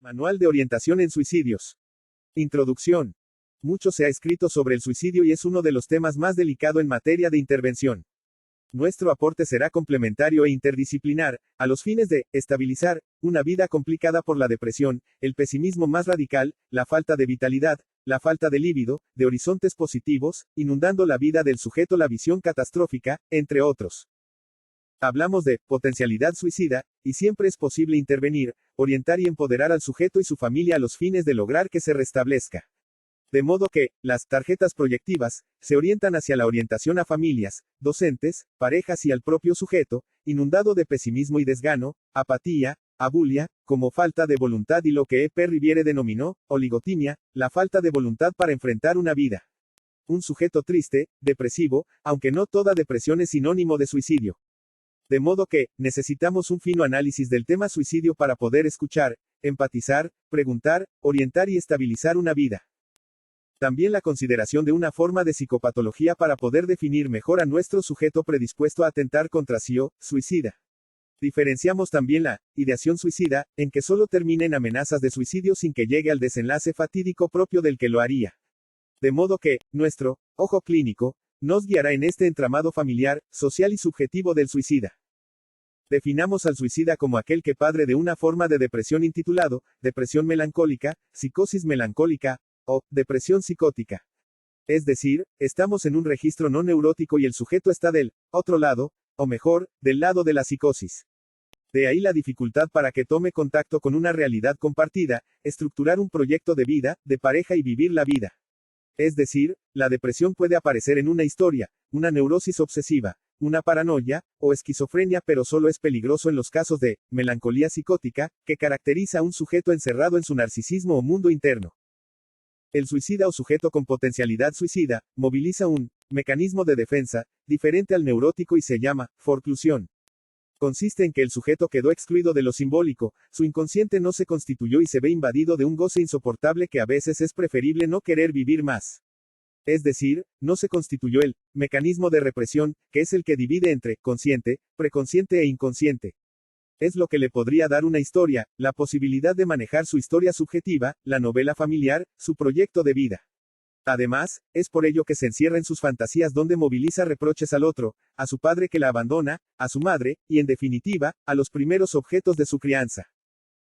Manual de orientación en suicidios. Introducción. Mucho se ha escrito sobre el suicidio y es uno de los temas más delicados en materia de intervención. Nuestro aporte será complementario e interdisciplinar, a los fines de estabilizar una vida complicada por la depresión, el pesimismo más radical, la falta de vitalidad, la falta de líbido, de horizontes positivos, inundando la vida del sujeto, la visión catastrófica, entre otros. Hablamos de potencialidad suicida, y siempre es posible intervenir, orientar y empoderar al sujeto y su familia a los fines de lograr que se restablezca. De modo que, las tarjetas proyectivas, se orientan hacia la orientación a familias, docentes, parejas y al propio sujeto, inundado de pesimismo y desgano, apatía, abulia, como falta de voluntad y lo que E. P. Riviere denominó, oligotimia, la falta de voluntad para enfrentar una vida. Un sujeto triste, depresivo, aunque no toda depresión es sinónimo de suicidio. De modo que, necesitamos un fino análisis del tema suicidio para poder escuchar, empatizar, preguntar, orientar y estabilizar una vida. También la consideración de una forma de psicopatología para poder definir mejor a nuestro sujeto predispuesto a atentar contra sí o suicida. Diferenciamos también la ideación suicida, en que solo termina en amenazas de suicidio sin que llegue al desenlace fatídico propio del que lo haría. De modo que, nuestro ojo clínico nos guiará en este entramado familiar, social y subjetivo del suicida. Definamos al suicida como aquel que padre de una forma de depresión intitulado depresión melancólica, psicosis melancólica, o depresión psicótica. Es decir, estamos en un registro no neurótico y el sujeto está del otro lado, o mejor, del lado de la psicosis. De ahí la dificultad para que tome contacto con una realidad compartida, estructurar un proyecto de vida, de pareja y vivir la vida. Es decir, la depresión puede aparecer en una historia, una neurosis obsesiva, una paranoia, o esquizofrenia, pero solo es peligroso en los casos de melancolía psicótica, que caracteriza a un sujeto encerrado en su narcisismo o mundo interno. El suicida o sujeto con potencialidad suicida, moviliza un mecanismo de defensa, diferente al neurótico y se llama forclusión. Consiste en que el sujeto quedó excluido de lo simbólico, su inconsciente no se constituyó y se ve invadido de un goce insoportable que a veces es preferible no querer vivir más. Es decir, no se constituyó el mecanismo de represión, que es el que divide entre consciente, preconsciente e inconsciente. Es lo que le podría dar una historia, la posibilidad de manejar su historia subjetiva, la novela familiar, su proyecto de vida. Además, es por ello que se encierra en sus fantasías donde moviliza reproches al otro, a su padre que la abandona, a su madre, y en definitiva, a los primeros objetos de su crianza.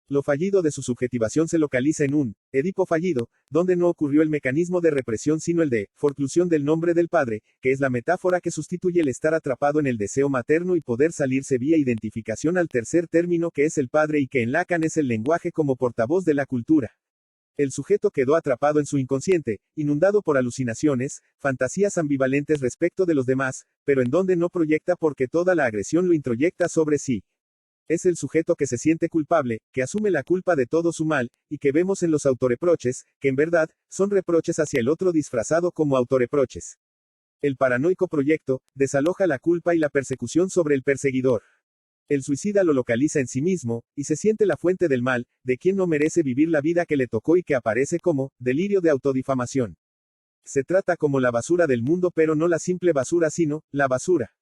Lo fallido de su subjetivación se localiza en un Edipo fallido, donde no ocurrió el mecanismo de represión sino el de forclusión del nombre del padre, que es la metáfora que sustituye el estar atrapado en el deseo materno y poder salirse vía identificación al tercer término que es el padre y que en Lacan es el lenguaje como portavoz de la cultura. El sujeto quedó atrapado en su inconsciente, inundado por alucinaciones, fantasías ambivalentes respecto de los demás, pero en donde no proyecta porque toda la agresión lo introyecta sobre sí. Es el sujeto que se siente culpable, que asume la culpa de todo su mal, y que vemos en los autorreproches, que en verdad, son reproches hacia el otro disfrazado como autorreproches. El paranoico proyecto, desaloja la culpa y la persecución sobre el perseguidor. El suicida lo localiza en sí mismo, y se siente la fuente del mal, de quien no merece vivir la vida que le tocó y que aparece como delirio de autodifamación. Se trata como la basura del mundo pero no la simple basura sino, la basura.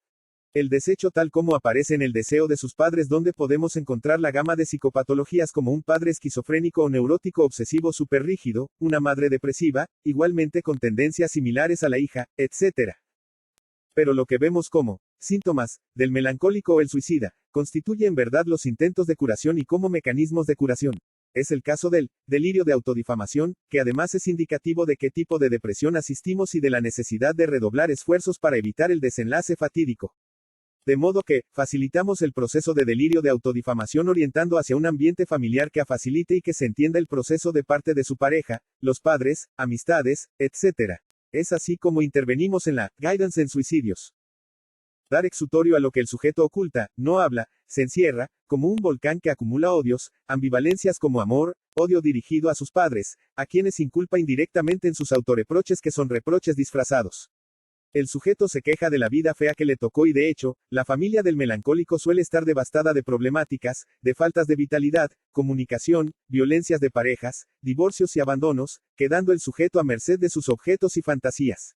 El desecho tal como aparece en el deseo de sus padres donde podemos encontrar la gama de psicopatologías como un padre esquizofrénico o neurótico obsesivo superrígido, una madre depresiva, igualmente con tendencias similares a la hija, etc. Pero lo que vemos como síntomas del melancólico o el suicida, constituye en verdad los intentos de curación y como mecanismos de curación. Es el caso del delirio de autodifamación, que además es indicativo de qué tipo de depresión asistimos y de la necesidad de redoblar esfuerzos para evitar el desenlace fatídico. De modo que, facilitamos el proceso de delirio de autodifamación orientando hacia un ambiente familiar que facilite y que se entienda el proceso de parte de su pareja, los padres, amistades, etc. Es así como intervenimos en la guidance en suicidios. Dar exutorio a lo que el sujeto oculta, no habla, se encierra, como un volcán que acumula odios, ambivalencias como amor, odio dirigido a sus padres, a quienes inculpa indirectamente en sus autorreproches que son reproches disfrazados. El sujeto se queja de la vida fea que le tocó y de hecho, la familia del melancólico suele estar devastada de problemáticas, de faltas de vitalidad, comunicación, violencias de parejas, divorcios y abandonos, quedando el sujeto a merced de sus objetos y fantasías.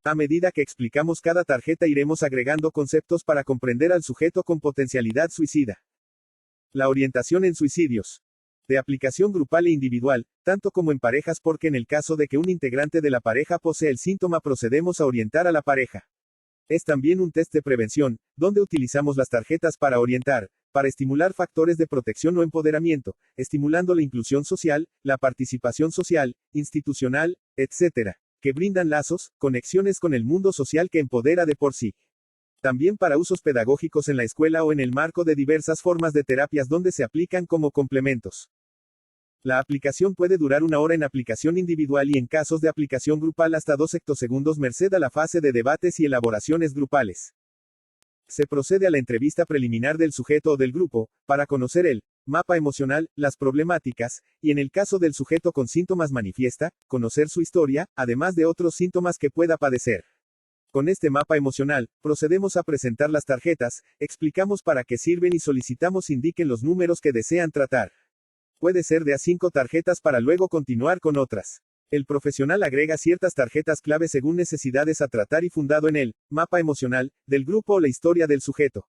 A medida que explicamos cada tarjeta iremos agregando conceptos para comprender al sujeto con potencialidad suicida. La orientación en suicidios. De aplicación grupal e individual, tanto como en parejas porque en el caso de que un integrante de la pareja posee el síntoma procedemos a orientar a la pareja. Es también un test de prevención, donde utilizamos las tarjetas para orientar, para estimular factores de protección o empoderamiento, estimulando la inclusión social, la participación social, institucional, etc., que brindan lazos, conexiones con el mundo social que empodera de por sí. También para usos pedagógicos en la escuela o en el marco de diversas formas de terapias donde se aplican como complementos. La aplicación puede durar 1 hora en aplicación individual y en casos de aplicación grupal hasta 2 hectosegundos merced a la fase de debates y elaboraciones grupales. Se procede a la entrevista preliminar del sujeto o del grupo, para conocer el mapa emocional, las problemáticas, y en el caso del sujeto con síntomas manifiesta, conocer su historia, además de otros síntomas que pueda padecer. Con este mapa emocional, procedemos a presentar las tarjetas, explicamos para qué sirven y solicitamos indiquen los números que desean tratar. Puede ser de a 5 tarjetas para luego continuar con otras. El profesional agrega ciertas tarjetas clave según necesidades a tratar y fundado en el mapa emocional del grupo o la historia del sujeto.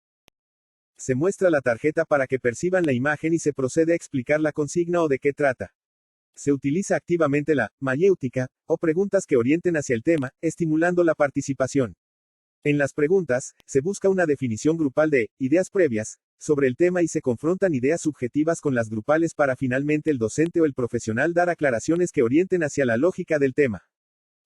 Se muestra la tarjeta para que perciban la imagen y se procede a explicar la consigna o de qué trata. Se utiliza activamente la mayéutica, o preguntas que orienten hacia el tema, estimulando la participación. En las preguntas, se busca una definición grupal de ideas previas sobre el tema y se confrontan ideas subjetivas con las grupales para finalmente el docente o el profesional dar aclaraciones que orienten hacia la lógica del tema.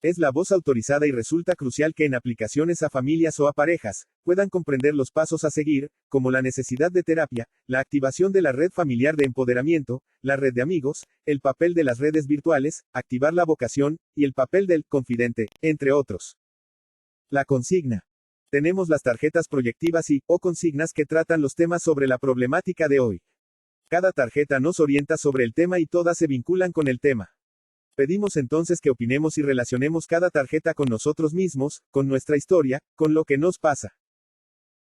Es la voz autorizada y resulta crucial que en aplicaciones a familias o a parejas, puedan comprender los pasos a seguir, como la necesidad de terapia, la activación de la red familiar de empoderamiento, la red de amigos, el papel de las redes virtuales, activar la vocación, y el papel del confidente, entre otros. La consigna. Tenemos las tarjetas proyectivas o consignas que tratan los temas sobre la problemática de hoy. Cada tarjeta nos orienta sobre el tema y todas se vinculan con el tema. Pedimos entonces que opinemos y relacionemos cada tarjeta con nosotros mismos, con nuestra historia, con lo que nos pasa.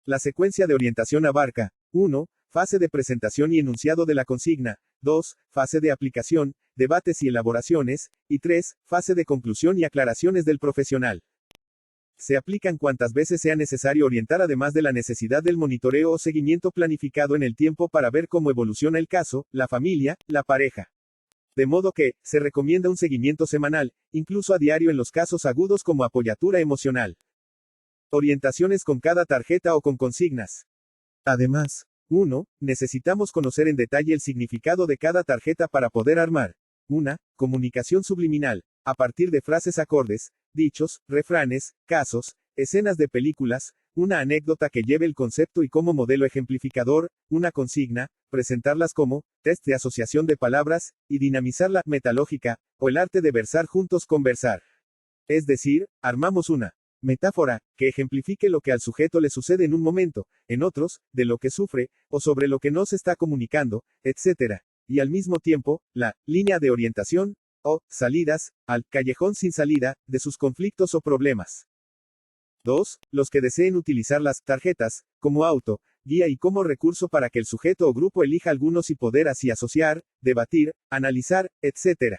La secuencia de orientación abarca: 1. Fase de presentación y enunciado de la consigna; 2. Fase de aplicación, debates y elaboraciones; y 3. Fase de conclusión y aclaraciones del profesional. Se aplican cuantas veces sea necesario orientar además de la necesidad del monitoreo o seguimiento planificado en el tiempo para ver cómo evoluciona el caso, la familia, la pareja. De modo que, se recomienda un seguimiento semanal, incluso a diario en los casos agudos como apoyatura emocional. Orientaciones con cada tarjeta o con consignas. Además, 1. Necesitamos conocer en detalle el significado de cada tarjeta para poder armar una comunicación subliminal, a partir de frases acordes, dichos, refranes, casos, escenas de películas, una anécdota que lleve el concepto y como modelo ejemplificador, una consigna, presentarlas como test de asociación de palabras, y dinamizar la metalógica, o el arte de versar juntos conversar. Es decir, armamos una metáfora, que ejemplifique lo que al sujeto le sucede en un momento, en otros, de lo que sufre, o sobre lo que no se está comunicando, etc. Y al mismo tiempo, la línea de orientación, o salidas, al callejón sin salida, de sus conflictos o problemas. 2. Los que deseen utilizar las tarjetas, como auto, guía y como recurso para que el sujeto o grupo elija algunos y poder así asociar, debatir, analizar, etc.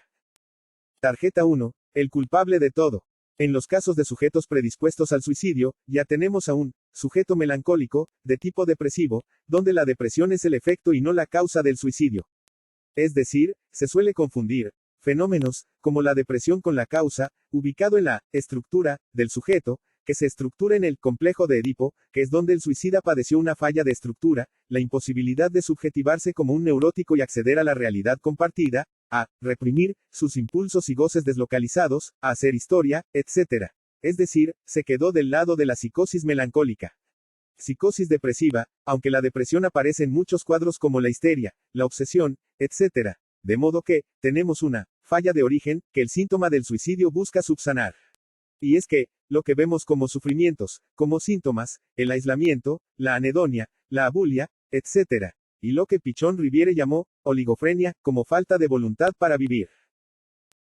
Tarjeta 1. El culpable de todo. En los casos de sujetos predispuestos al suicidio, ya tenemos a un sujeto melancólico, de tipo depresivo, donde la depresión es el efecto y no la causa del suicidio. Es decir, se suele confundir fenómenos, como la depresión con la causa, ubicado en la estructura del sujeto, que se estructura en el complejo de Edipo, que es donde el suicida padeció una falla de estructura, la imposibilidad de subjetivarse como un neurótico y acceder a la realidad compartida, a reprimir sus impulsos y goces deslocalizados, a hacer historia, etc. Es decir, se quedó del lado de la psicosis melancólica. Psicosis depresiva, aunque la depresión aparece en muchos cuadros como la histeria, la obsesión, etc. De modo que, tenemos una falla de origen, que el síntoma del suicidio busca subsanar. Y es que, lo que vemos como sufrimientos, como síntomas, el aislamiento, la anedonia, la abulia, etc. Y lo que Pichon Riviere llamó oligofrenia, como falta de voluntad para vivir.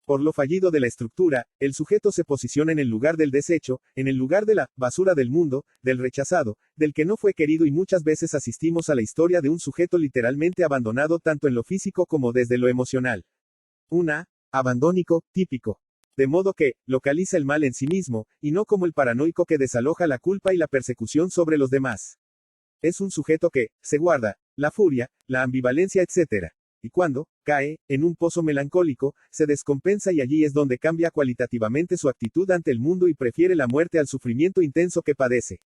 Por lo fallido de la estructura, el sujeto se posiciona en el lugar del desecho, en el lugar de la basura del mundo, del rechazado, del que no fue querido y muchas veces asistimos a la historia de un sujeto literalmente abandonado tanto en lo físico como desde lo emocional. Una abandónico, típico. De modo que, localiza el mal en sí mismo, y no como el paranoico que desaloja la culpa y la persecución sobre los demás. Es un sujeto que se guarda la furia, la ambivalencia, etc. Y cuando cae en un pozo melancólico, se descompensa y allí es donde cambia cualitativamente su actitud ante el mundo y prefiere la muerte al sufrimiento intenso que padece.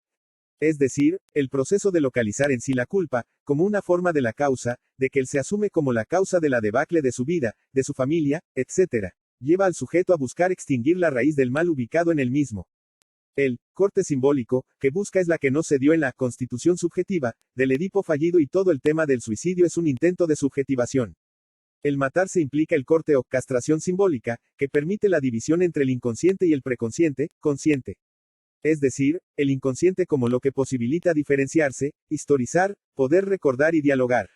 Es decir, el proceso de localizar en sí la culpa, como una forma de la causa, de que él se asume como la causa de la debacle de su vida, de su familia, etc., lleva al sujeto a buscar extinguir la raíz del mal ubicado en él mismo. El corte simbólico que busca es la que no se dio en la constitución subjetiva del Edipo fallido y todo el tema del suicidio es un intento de subjetivación. El matarse implica el corte o castración simbólica, que permite la división entre el inconsciente y el preconsciente, consciente. Es decir, el inconsciente como lo que posibilita diferenciarse, historizar, poder recordar y dialogar.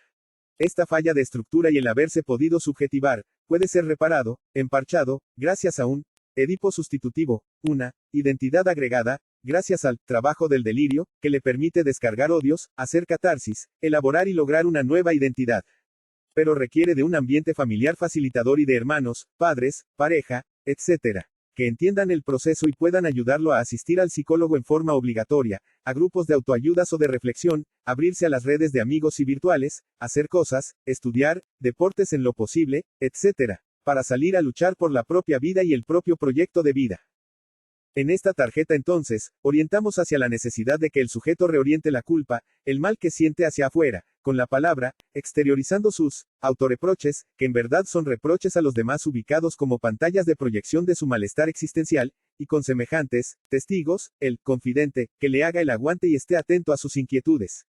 Esta falla de estructura y el haberse podido subjetivar, puede ser reparado, emparchado, gracias a un Edipo sustitutivo, una identidad agregada, gracias al trabajo del delirio, que le permite descargar odios, hacer catarsis, elaborar y lograr una nueva identidad. Pero requiere de un ambiente familiar facilitador y de hermanos, padres, pareja, etc., que entiendan el proceso y puedan ayudarlo a asistir al psicólogo en forma obligatoria, a grupos de autoayudas o de reflexión, abrirse a las redes de amigos y virtuales, hacer cosas, estudiar, deportes en lo posible, etc., para salir a luchar por la propia vida y el propio proyecto de vida. En esta tarjeta entonces, orientamos hacia la necesidad de que el sujeto reoriente la culpa, el mal que siente hacia afuera, con la palabra, exteriorizando sus autorreproches, que en verdad son reproches a los demás ubicados como pantallas de proyección de su malestar existencial, y con semejantes testigos, el confidente, que le haga el aguante y esté atento a sus inquietudes.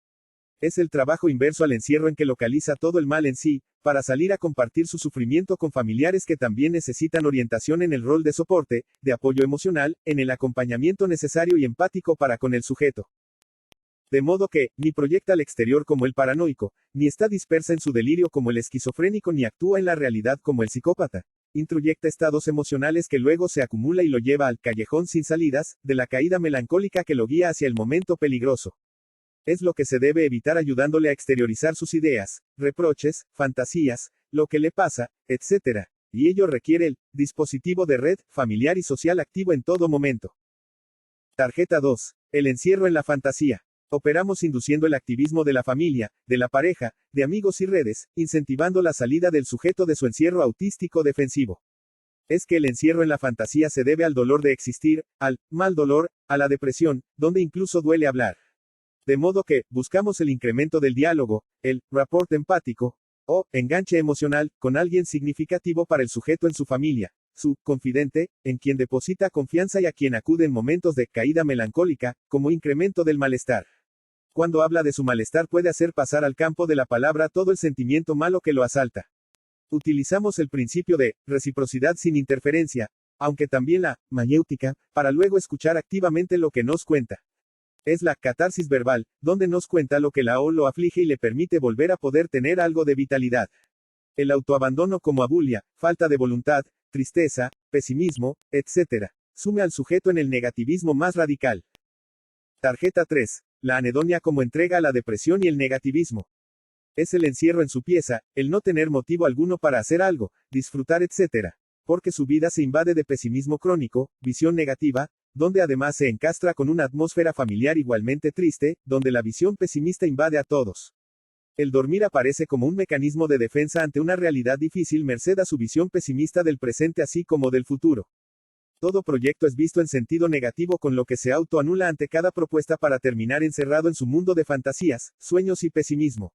Es el trabajo inverso al encierro en que localiza todo el mal en sí, para salir a compartir su sufrimiento con familiares que también necesitan orientación en el rol de soporte, de apoyo emocional, en el acompañamiento necesario y empático para con el sujeto. De modo que, ni proyecta al exterior como el paranoico, ni está dispersa en su delirio como el esquizofrénico ni actúa en la realidad como el psicópata. Introyecta estados emocionales que luego se acumula y lo lleva al callejón sin salidas, de la caída melancólica que lo guía hacia el momento peligroso. Es lo que se debe evitar ayudándole a exteriorizar sus ideas, reproches, fantasías, lo que le pasa, etc. Y ello requiere el dispositivo de red, familiar y social activo en todo momento. Tarjeta 2. El encierro en la fantasía. Operamos induciendo el activismo de la familia, de la pareja, de amigos y redes, incentivando la salida del sujeto de su encierro autístico defensivo. Es que el encierro en la fantasía se debe al dolor de existir, al mal dolor, a la depresión, donde incluso duele hablar. De modo que, buscamos el incremento del diálogo, el rapport empático, o enganche emocional, con alguien significativo para el sujeto en su familia, su confidente, en quien deposita confianza y a quien acude en momentos de caída melancólica, como incremento del malestar. Cuando habla de su malestar puede hacer pasar al campo de la palabra todo el sentimiento malo que lo asalta. Utilizamos el principio de reciprocidad sin interferencia, aunque también la mayéutica, para luego escuchar activamente lo que nos cuenta. Es la catarsis verbal, donde nos cuenta lo que lo aflige y le permite volver a poder tener algo de vitalidad. El autoabandono como abulia, falta de voluntad, tristeza, pesimismo, etc., sume al sujeto en el negativismo más radical. Tarjeta 3. La anedonia como entrega a la depresión y el negativismo. Es el encierro en su pieza, el no tener motivo alguno para hacer algo, disfrutar, etc., porque su vida se invade de pesimismo crónico, visión negativa, donde además se encastra con una atmósfera familiar igualmente triste, donde la visión pesimista invade a todos. El dormir aparece como un mecanismo de defensa ante una realidad difícil merced a su visión pesimista del presente así como del futuro. Todo proyecto es visto en sentido negativo con lo que se autoanula ante cada propuesta para terminar encerrado en su mundo de fantasías, sueños y pesimismo.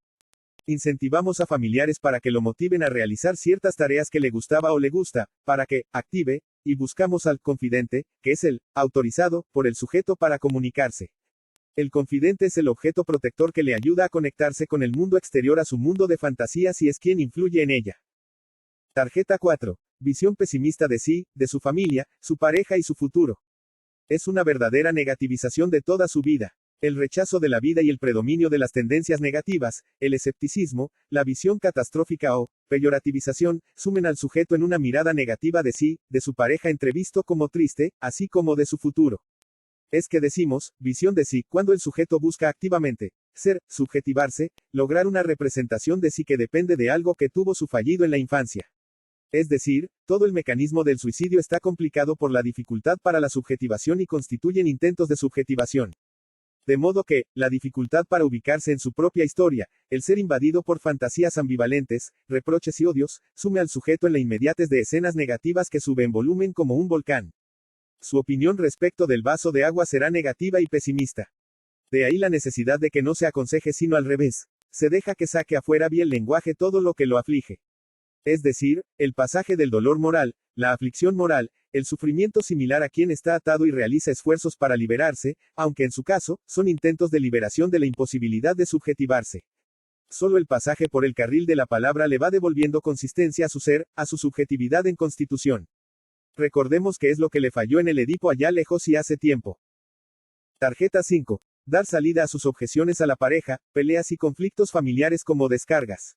Incentivamos a familiares para que lo motiven a realizar ciertas tareas que le gustaba o le gusta, para que active, y buscamos al confidente, que es el autorizado por el sujeto para comunicarse. El confidente es el objeto protector que le ayuda a conectarse con el mundo exterior a su mundo de fantasías y es quien influye en ella. Tarjeta 4. Visión pesimista de sí, de su familia, su pareja y su futuro. Es una verdadera negativización de toda su vida. El rechazo de la vida y el predominio de las tendencias negativas, el escepticismo, la visión catastrófica o peyorativización, sumen al sujeto en una mirada negativa de sí, de su pareja entrevisto como triste, así como de su futuro. Es que decimos, visión de sí, cuando el sujeto busca activamente ser, subjetivarse, lograr una representación de sí que depende de algo que tuvo su fallido en la infancia. Es decir, todo el mecanismo del suicidio está complicado por la dificultad para la subjetivación y constituyen intentos de subjetivación. De modo que, la dificultad para ubicarse en su propia historia, el ser invadido por fantasías ambivalentes, reproches y odios, sume al sujeto en la inmediatez de escenas negativas que sube en volumen como un volcán. Su opinión respecto del vaso de agua será negativa y pesimista. De ahí la necesidad de que no se aconseje sino al revés. Se deja que saque afuera vía el lenguaje todo lo que lo aflige. Es decir, el pasaje del dolor moral, la aflicción moral, el sufrimiento similar a quien está atado y realiza esfuerzos para liberarse, aunque en su caso, son intentos de liberación de la imposibilidad de subjetivarse. Solo el pasaje por el carril de la palabra le va devolviendo consistencia a su ser, a su subjetividad en constitución. Recordemos que es lo que le falló en el Edipo allá lejos y hace tiempo. Tarjeta 5. Dar salida a sus objeciones a la pareja, peleas y conflictos familiares como descargas.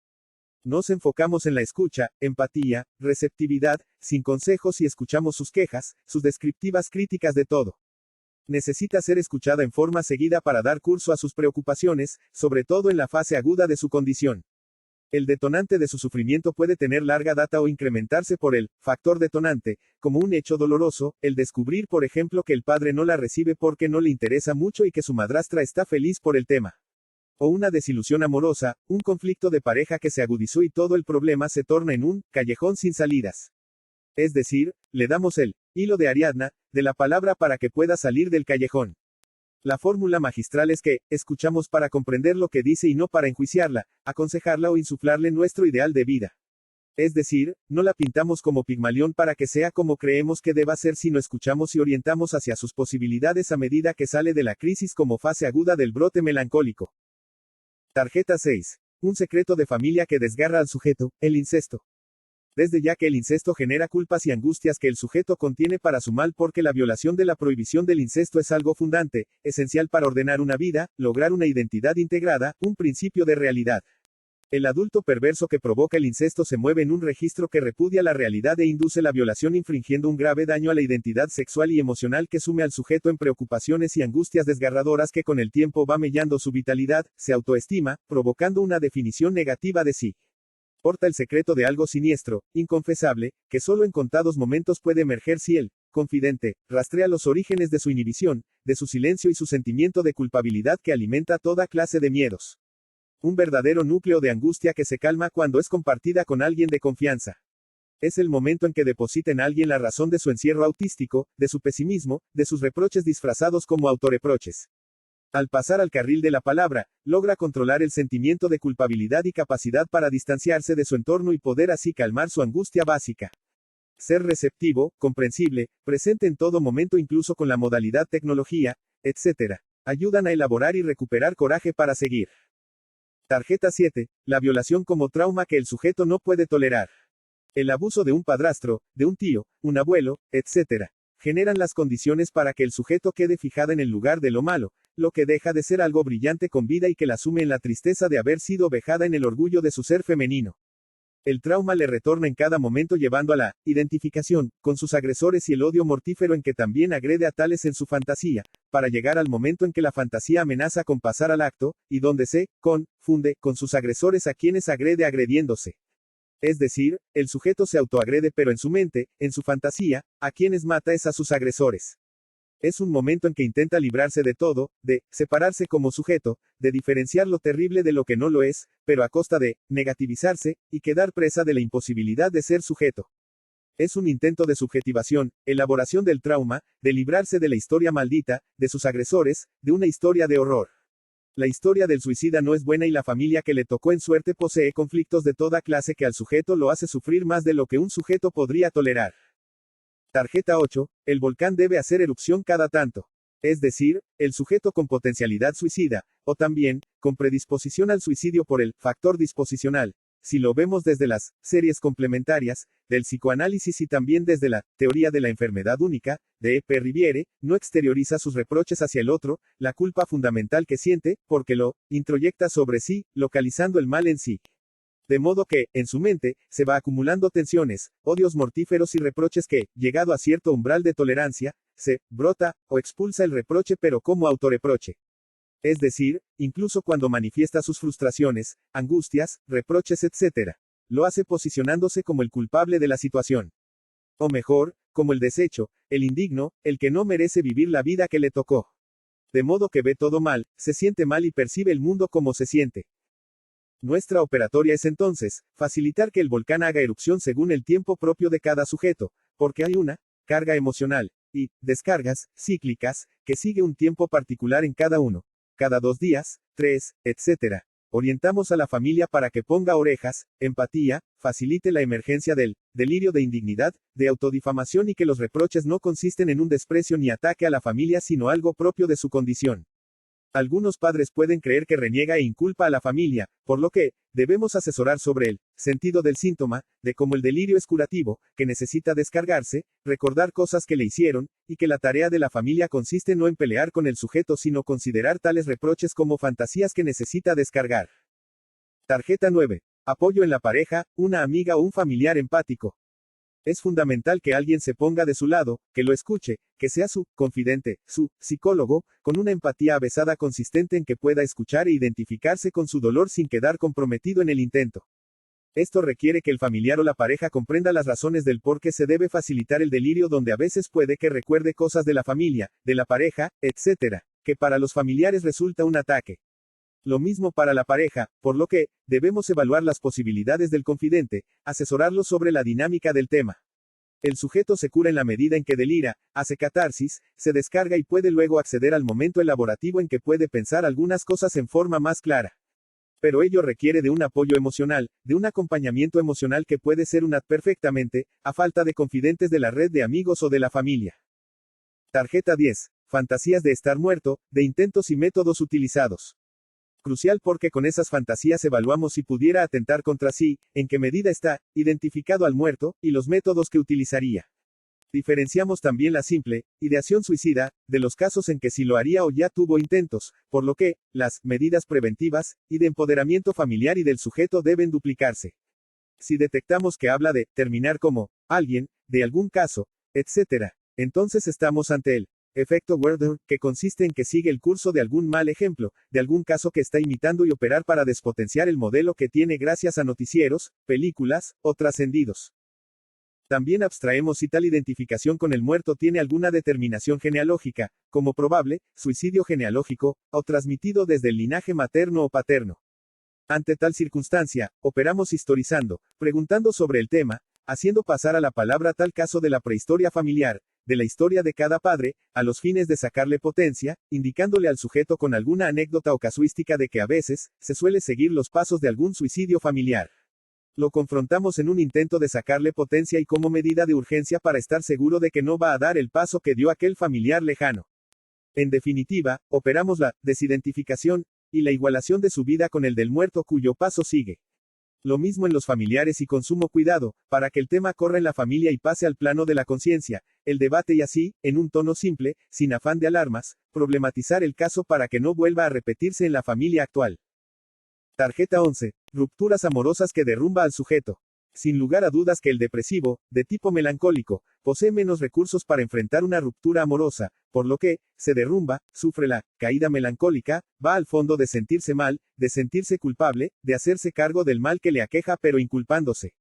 Nos enfocamos en la escucha, empatía, receptividad, sin consejos y escuchamos sus quejas, sus descriptivas críticas de todo. Necesita ser escuchada en forma seguida para dar curso a sus preocupaciones, sobre todo en la fase aguda de su condición. El detonante de su sufrimiento puede tener larga data o incrementarse por el factor detonante, como un hecho doloroso, el descubrir por ejemplo que el padre no la recibe porque no le interesa mucho y que su madrastra está feliz por el tema. O una desilusión amorosa, un conflicto de pareja que se agudizó y todo el problema se torna en un callejón sin salidas. Es decir, le damos el hilo de Ariadna, de la palabra para que pueda salir del callejón. La fórmula magistral es que, escuchamos para comprender lo que dice y no para enjuiciarla, aconsejarla o insuflarle nuestro ideal de vida. Es decir, no la pintamos como Pigmalión para que sea como creemos que deba ser, sino escuchamos y orientamos hacia sus posibilidades a medida que sale de la crisis como fase aguda del brote melancólico. Tarjeta 6. Un secreto de familia que desgarra al sujeto, el incesto. Desde ya que el incesto genera culpas y angustias que el sujeto contiene para su mal porque la violación de la prohibición del incesto es algo fundante, esencial para ordenar una vida, lograr una identidad integrada, un principio de realidad. El adulto perverso que provoca el incesto se mueve en un registro que repudia la realidad e induce la violación infringiendo un grave daño a la identidad sexual y emocional que sume al sujeto en preocupaciones y angustias desgarradoras que con el tiempo va mellando su vitalidad, se autoestima, provocando una definición negativa de sí. Porta el secreto de algo siniestro, inconfesable, que solo en contados momentos puede emerger si el confidente rastrea los orígenes de su inhibición, de su silencio y su sentimiento de culpabilidad que alimenta toda clase de miedos. Un verdadero núcleo de angustia que se calma cuando es compartida con alguien de confianza. Es el momento en que deposita en alguien la razón de su encierro autístico, de su pesimismo, de sus reproches disfrazados como autorreproches. Al pasar al carril de la palabra, logra controlar el sentimiento de culpabilidad y capacidad para distanciarse de su entorno y poder así calmar su angustia básica. Ser receptivo, comprensible, presente en todo momento incluso con la modalidad tecnología, etc. Ayudan a elaborar y recuperar coraje para seguir. Tarjeta 7. La violación como trauma que el sujeto no puede tolerar. El abuso de un padrastro, de un tío, un abuelo, etc. generan las condiciones para que el sujeto quede fijada en el lugar de lo malo, lo que deja de ser algo brillante con vida y que la sume en la tristeza de haber sido vejada en el orgullo de su ser femenino. El trauma le retorna en cada momento llevando a la identificación con sus agresores y el odio mortífero en que también agrede a tales en su fantasía, para llegar al momento en que la fantasía amenaza con pasar al acto, y donde se confunde con sus agresores a quienes agrede agrediéndose. Es decir, el sujeto se autoagrede pero en su mente, en su fantasía, a quienes mata es a sus agresores. Es un momento en que intenta librarse de todo, de separarse como sujeto, de diferenciar lo terrible de lo que no lo es, pero a costa de negativizarse, y quedar presa de la imposibilidad de ser sujeto. Es un intento de subjetivación, elaboración del trauma, de librarse de la historia maldita, de sus agresores, de una historia de horror. La historia del suicida no es buena y la familia que le tocó en suerte posee conflictos de toda clase que al sujeto lo hace sufrir más de lo que un sujeto podría tolerar. Tarjeta 8. El volcán debe hacer erupción cada tanto. Es decir, el sujeto con potencialidad suicida, o también, con predisposición al suicidio por el factor disposicional, si lo vemos desde las series complementarias, del psicoanálisis y también desde la teoría de la enfermedad única, de E.P. Riviere, no exterioriza sus reproches hacia el otro, la culpa fundamental que siente, porque lo introyecta sobre sí, localizando el mal en sí. De modo que, en su mente, se va acumulando tensiones, odios mortíferos y reproches que, llegado a cierto umbral de tolerancia, se brota o expulsa el reproche pero como autorreproche. Es decir, incluso cuando manifiesta sus frustraciones, angustias, reproches etc. Lo hace posicionándose como el culpable de la situación. O mejor, como el deshecho, el indigno, el que no merece vivir la vida que le tocó. De modo que ve todo mal, se siente mal y percibe el mundo como se siente. Nuestra operatoria es entonces, facilitar que el volcán haga erupción según el tiempo propio de cada sujeto, porque hay una carga emocional y descargas cíclicas que sigue un tiempo particular en cada uno. Cada 2 días, 3, etc. Orientamos a la familia para que ponga orejas, empatía, facilite la emergencia del delirio de indignidad, de autodifamación y que los reproches no consisten en un desprecio ni ataque a la familia sino algo propio de su condición. Algunos padres pueden creer que reniega e inculpa a la familia, por lo que, debemos asesorar sobre el sentido del síntoma, de cómo el delirio es curativo, que necesita descargarse, recordar cosas que le hicieron, y que la tarea de la familia consiste no en pelear con el sujeto sino considerar tales reproches como fantasías que necesita descargar. Tarjeta 9. Apoyo en la pareja, una amiga o un familiar empático. Es fundamental que alguien se ponga de su lado, que lo escuche, que sea su confidente, su psicólogo, con una empatía avesada consistente en que pueda escuchar e identificarse con su dolor sin quedar comprometido en el intento. Esto requiere que el familiar o la pareja comprenda las razones del por qué se debe facilitar el delirio donde a veces puede que recuerde cosas de la familia, de la pareja, etc., que para los familiares resulta un ataque. Lo mismo para la pareja, por lo que, debemos evaluar las posibilidades del confidente, asesorarlo sobre la dinámica del tema. El sujeto se cura en la medida en que delira, hace catarsis, se descarga y puede luego acceder al momento elaborativo en que puede pensar algunas cosas en forma más clara. Pero ello requiere de un apoyo emocional, de un acompañamiento emocional que puede ser perfectamente, a falta de confidentes de la red de amigos o de la familia. Tarjeta 10. Fantasías de estar muerto, de intentos y métodos utilizados. Crucial porque con esas fantasías evaluamos si pudiera atentar contra sí, en qué medida está identificado al muerto, y los métodos que utilizaría. Diferenciamos también la simple ideación suicida de los casos en que sí lo haría o ya tuvo intentos, por lo que las medidas preventivas y de empoderamiento familiar y del sujeto deben duplicarse. Si detectamos que habla de terminar como alguien, de algún caso, etc., entonces estamos ante el efecto Werther, que consiste en que sigue el curso de algún mal ejemplo, de algún caso que está imitando y operar para despotenciar el modelo que tiene gracias a noticieros, películas, o trascendidos. También abstraemos si tal identificación con el muerto tiene alguna determinación genealógica, como probable, suicidio genealógico, o transmitido desde el linaje materno o paterno. Ante tal circunstancia, operamos historizando, preguntando sobre el tema, haciendo pasar a la palabra tal caso de la prehistoria familiar, de la historia de cada padre, a los fines de sacarle potencia, indicándole al sujeto con alguna anécdota o casuística de que a veces, se suele seguir los pasos de algún suicidio familiar. Lo confrontamos en un intento de sacarle potencia y como medida de urgencia para estar seguro de que no va a dar el paso que dio aquel familiar lejano. En definitiva, operamos la desidentificación y la igualación de su vida con el del muerto cuyo paso sigue. Lo mismo en los familiares y con sumo cuidado, para que el tema corra en la familia y pase al plano de la conciencia, el debate y así, en un tono simple, sin afán de alarmas, problematizar el caso para que no vuelva a repetirse en la familia actual. Tarjeta 11. Rupturas amorosas que derrumba al sujeto. Sin lugar a dudas que el depresivo, de tipo melancólico, posee menos recursos para enfrentar una ruptura amorosa, por lo que, se derrumba, sufre la caída melancólica, va al fondo de sentirse mal, de sentirse culpable, de hacerse cargo del mal que le aqueja pero inculpándose.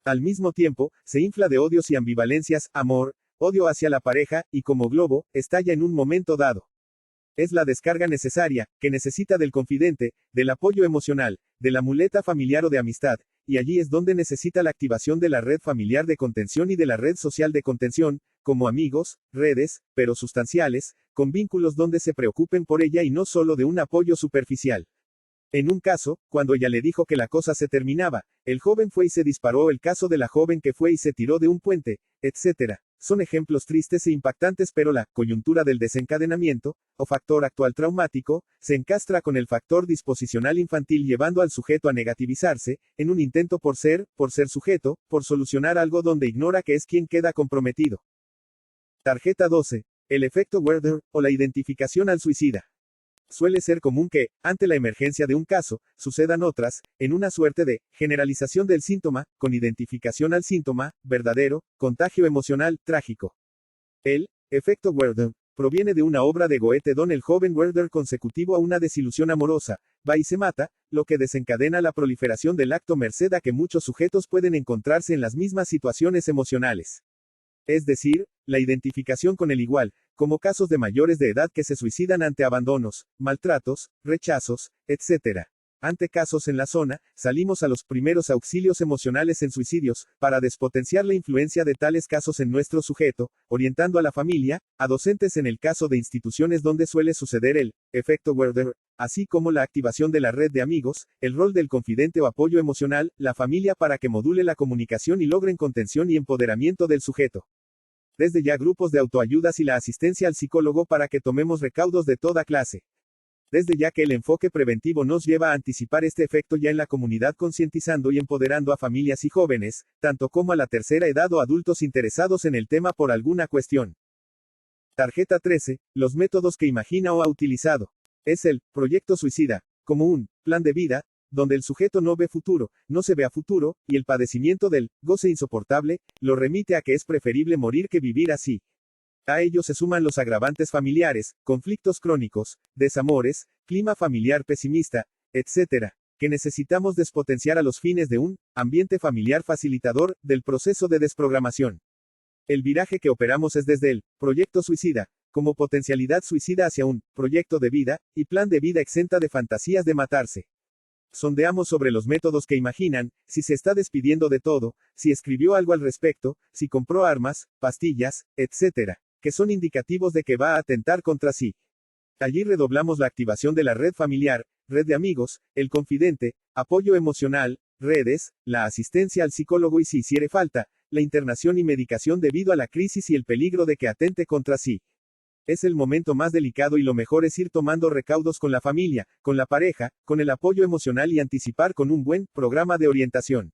Al mismo tiempo, se infla de odios y ambivalencias, amor, odio hacia la pareja, y como globo, estalla en un momento dado. Es la descarga necesaria, que necesita del confidente, del apoyo emocional, de la muleta familiar o de amistad, y allí es donde necesita la activación de la red familiar de contención y de la red social de contención, como amigos, redes, pero sustanciales, con vínculos donde se preocupen por ella y no solo de un apoyo superficial. En un caso, cuando ella le dijo que la cosa se terminaba, el joven fue y se disparó, el caso de la joven que fue y se tiró de un puente, etc. Son ejemplos tristes e impactantes, pero la coyuntura del desencadenamiento, o factor actual traumático, se encastra con el factor disposicional infantil llevando al sujeto a negativizarse, en un intento por ser sujeto, por solucionar algo donde ignora que es quien queda comprometido. Tarjeta 12. El efecto Werther, o la identificación al suicida. Suele ser común que, ante la emergencia de un caso, sucedan otras, en una suerte de generalización del síntoma, con identificación al síntoma, verdadero, contagio emocional, trágico. El efecto Werther proviene de una obra de Goethe donde el joven Werther, consecutivo a una desilusión amorosa, va y se mata, lo que desencadena la proliferación del acto merced a que muchos sujetos pueden encontrarse en las mismas situaciones emocionales. Es decir, La identificación con el igual, como casos de mayores de edad que se suicidan ante abandonos, maltratos, rechazos, etc. Ante casos en la zona, salimos a los primeros auxilios emocionales en suicidios, para despotenciar la influencia de tales casos en nuestro sujeto, orientando a la familia, a docentes en el caso de instituciones donde suele suceder el efecto Werther, así como la activación de la red de amigos, el rol del confidente o apoyo emocional, la familia para que module la comunicación y logren contención y empoderamiento del sujeto. Desde ya grupos de autoayudas y la asistencia al psicólogo para que tomemos recaudos de toda clase. Desde ya que el enfoque preventivo nos lleva a anticipar este efecto ya en la comunidad concientizando y empoderando a familias y jóvenes, tanto como a la tercera edad o adultos interesados en el tema por alguna cuestión. Tarjeta 13. Los métodos que imagina o ha utilizado. Es el proyecto suicida, como un plan de vida, donde el sujeto no ve futuro, no se ve a futuro, y el padecimiento del goce insoportable, lo remite a que es preferible morir que vivir así. A ello se suman los agravantes familiares, conflictos crónicos, desamores, clima familiar pesimista, etc., que necesitamos despotenciar a los fines de un ambiente familiar facilitador del proceso de desprogramación. El viraje que operamos es desde el proyecto suicida, como potencialidad suicida hacia un proyecto de vida y plan de vida exenta de fantasías de matarse. Sondeamos sobre los métodos que imaginan, si se está despidiendo de todo, si escribió algo al respecto, si compró armas, pastillas, etc., que son indicativos de que va a atentar contra sí. Allí redoblamos la activación de la red familiar, red de amigos, el confidente, apoyo emocional, redes, la asistencia al psicólogo y si hiciere falta, la internación y medicación debido a la crisis y el peligro de que atente contra sí. Es el momento más delicado y lo mejor es ir tomando recaudos con la familia, con la pareja, con el apoyo emocional y anticipar con un buen programa de orientación.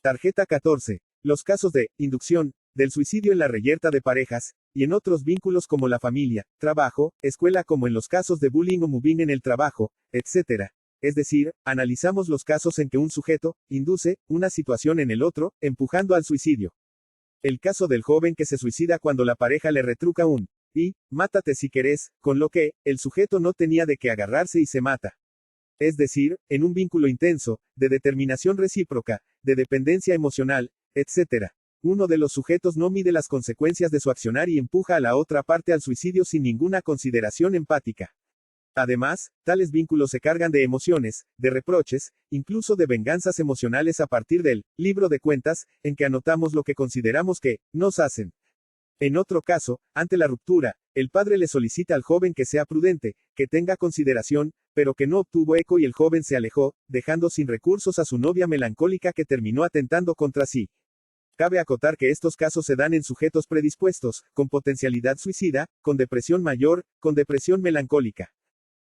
Tarjeta 14. Los casos de inducción del suicidio en la reyerta de parejas, y en otros vínculos como la familia, trabajo, escuela como en los casos de bullying o mobbing en el trabajo, etc. Es decir, analizamos los casos en que un sujeto induce una situación en el otro, empujando al suicidio. El caso del joven que se suicida cuando la pareja le retruca un y mátate si querés, con lo que el sujeto no tenía de qué agarrarse y se mata. Es decir, en un vínculo intenso, de determinación recíproca, de dependencia emocional, etc. Uno de los sujetos no mide las consecuencias de su accionar y empuja a la otra parte al suicidio sin ninguna consideración empática. Además, tales vínculos se cargan de emociones, de reproches, incluso de venganzas emocionales a partir del libro de cuentas, en que anotamos lo que consideramos que nos hacen. En otro caso, ante la ruptura, el padre le solicita al joven que sea prudente, que tenga consideración, pero que no obtuvo eco y el joven se alejó, dejando sin recursos a su novia melancólica que terminó atentando contra sí. Cabe acotar que estos casos se dan en sujetos predispuestos, con potencialidad suicida, con depresión mayor, con depresión melancólica.